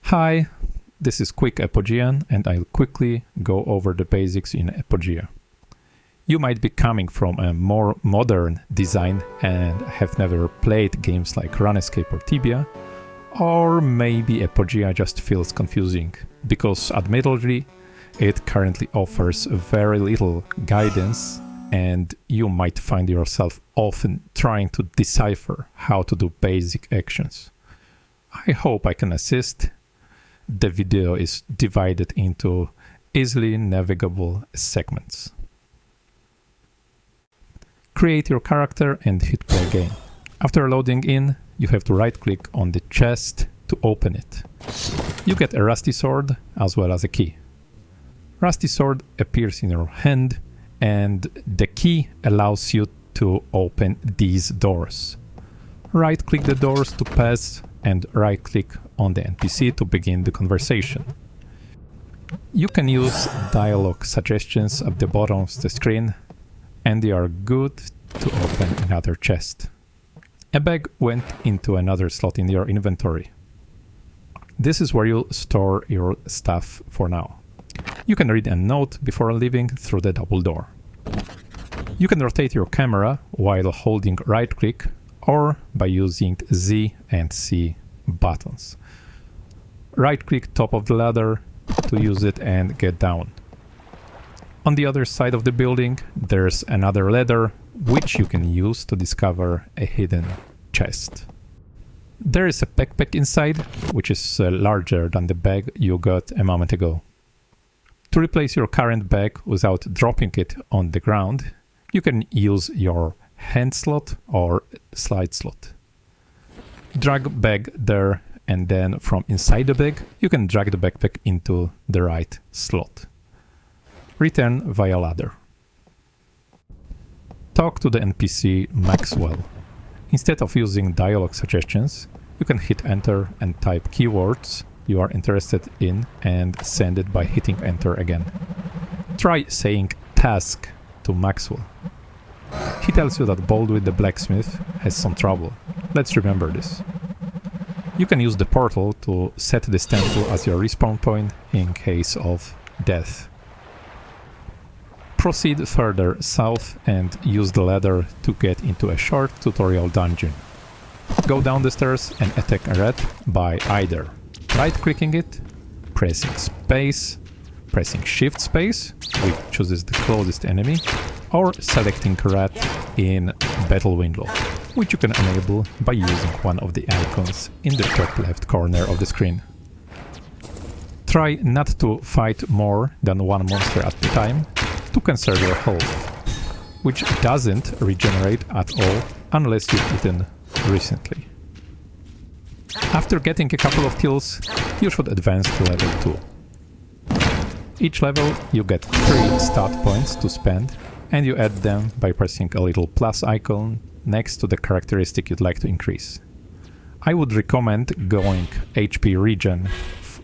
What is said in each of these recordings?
Hi, this is Quick Apogean and I'll quickly go over the basics in Apogea. You might be coming from a more modern design and have never played games like RunEscape or Tibia, or maybe Apogea just feels confusing, because admittedly it currently offers very little guidance and you might find yourself often trying to decipher how to do basic actions. I hope I can assist. The video is divided into easily navigable segments. Create your character and hit play game. After loading in, you have to right click on the chest to open it. You get a rusty sword as well as a key. Rusty sword appears in your hand and the key allows you to open these doors. Right click the doors to pass and right click on the NPC to begin the conversation. You can use dialogue suggestions at the bottom of the screen and they are good to open another chest. A bag went into another slot in your inventory. This is where you'll store your stuff for now. You can read a note before leaving through the double door. You can rotate your camera while holding right click or by using Z and C buttons. Right click top of the ladder to use it and get down. On the other side of the building there's another ladder which you can use to discover a hidden chest. There is a backpack inside which is larger than the bag you got a moment ago. To replace your current bag without dropping it on the ground, you can use your hand slot or slide slot. Drag bag there and then from inside the bag you can drag the backpack into the right slot. Return via ladder. Talk to the NPC Maxwell. Instead of using dialogue suggestions, you can hit enter and type keywords you are interested in and send it by hitting enter again. Try saying task to Maxwell. He tells you that Baldwin the blacksmith has some trouble. Let's remember this. You can use the portal to set this temple as your respawn point in case of death. Proceed further south and use the ladder to get into a short tutorial dungeon. Go down the stairs and attack a rat by either right-clicking it, pressing space, pressing shift space, which chooses the closest enemy, or selecting rat in battle window, which you can enable by using one of the icons in the top left corner of the screen. Try not to fight more than one monster at a time to conserve your health, which doesn't regenerate at all unless you've eaten recently. After getting a couple of kills, you should advance to level 2. Each level you get 3 stat points to spend and you add them by pressing a little plus icon next to the characteristic you'd like to increase. I would recommend going HP regen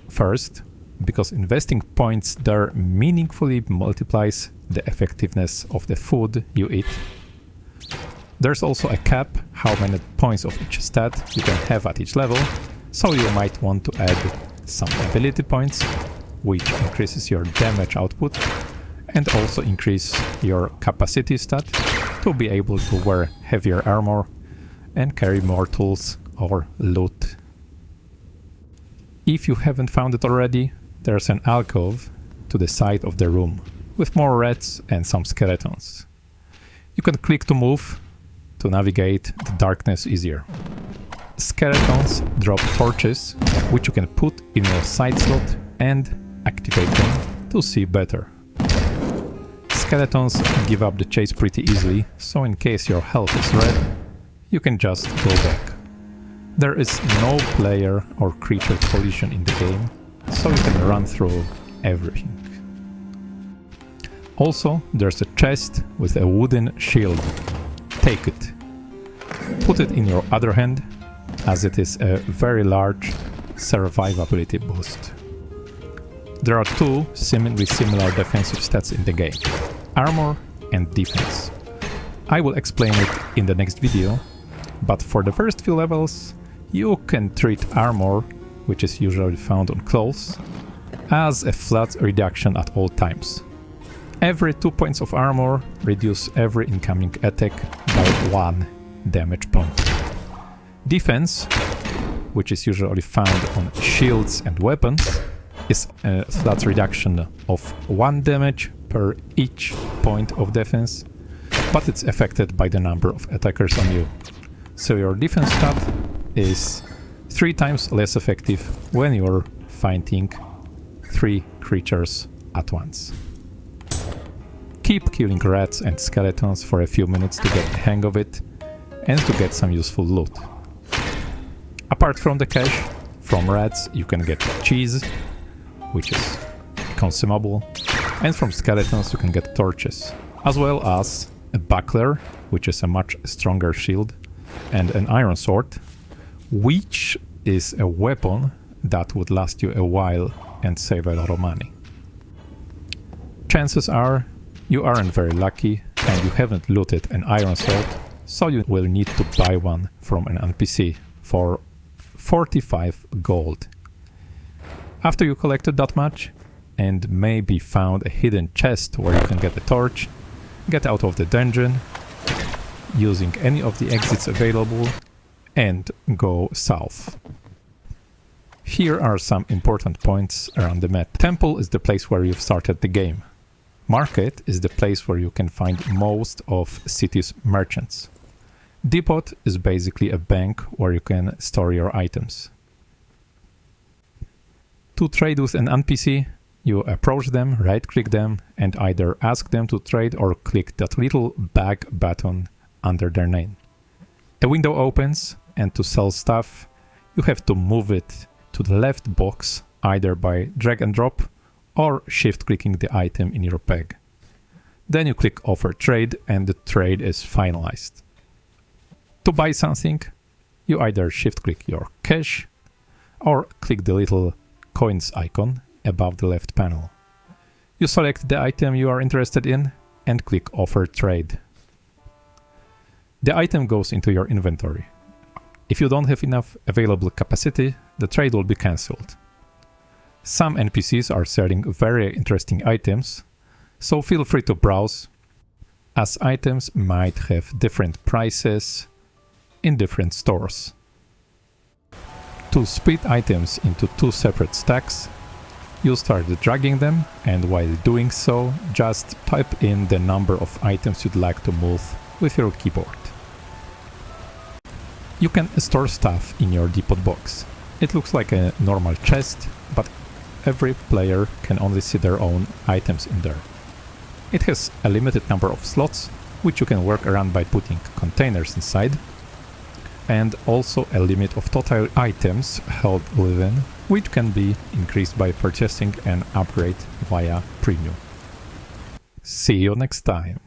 first, because investing points there meaningfully multiplies the effectiveness of the food you eat. There's also a cap how many points of each stat you can have at each level, so you might want to add some ability points, which increases your damage output, and also increase your capacity stat to be able to wear heavier armor and carry more tools or loot. If you haven't found it already, there's an alcove to the side of the room with more rats and some skeletons. You can click to move to navigate the darkness easier. Skeletons drop torches which you can put in your side slot and activate them to see better. Skeletons give up the chase pretty easily, so in case your health is red, you can just go back. There is no player or creature collision in the game, so you can run through everything. Also, there's a chest with a wooden shield. Take it. Put it in your other hand, as it is a very large survivability boost. There are 2 seemingly similar defensive stats in the game: armor and defense. I will explain it in the next video, but for the first few levels you can treat armor which is usually found on clothes, has a flat reduction at all times. Every 2 points of armor reduce every incoming attack by 1 damage point. Defense, which is usually found on shields and weapons, is a flat reduction of 1 damage per each point of defense, but it's affected by the number of attackers on you. So your defense stat is 3 times less effective when you're fighting 3 creatures at once. Keep killing rats and skeletons for a few minutes to get the hang of it and to get some useful loot. Apart from the cash, from rats you can get cheese, which is consumable, and from skeletons you can get torches, as well as a buckler, which is a much stronger shield, and an iron sword, which is a weapon that would last you a while and save a lot of money. Chances are you aren't very lucky and you haven't looted an iron sword, so you will need to buy one from an NPC for 45 gold. After you collected that much and maybe found a hidden chest where you can get a torch, get out of the dungeon using any of the exits available and go south. Here are some important points around the map. Temple is the place where you've started the game. Market is the place where you can find most of city's merchants. Depot is basically a bank where you can store your items. To trade with an NPC, you approach them, right-click them, and either ask them to trade or click that little bag button under their name. A window opens, and to sell stuff, you have to move it to the left box, either by drag and drop or shift-clicking the item in your bag. Then you click Offer Trade, and the trade is finalized. To buy something, you either shift-click your cash or click the little coins icon above the left panel. You select the item you are interested in and click Offer Trade. The item goes into your inventory. If you don't have enough available capacity, the trade will be cancelled. Some NPCs are selling very interesting items, so feel free to browse, as items might have different prices in different stores. To split items into 2 separate stacks, you start dragging them, and while doing so, just type in the number of items you'd like to move with your keyboard. You can store stuff in your depot box. It looks like a normal chest, but every player can only see their own items in there. It has a limited number of slots, which you can work around by putting containers inside, and also a limit of total items held within, which can be increased by purchasing an upgrade via premium. See you next time!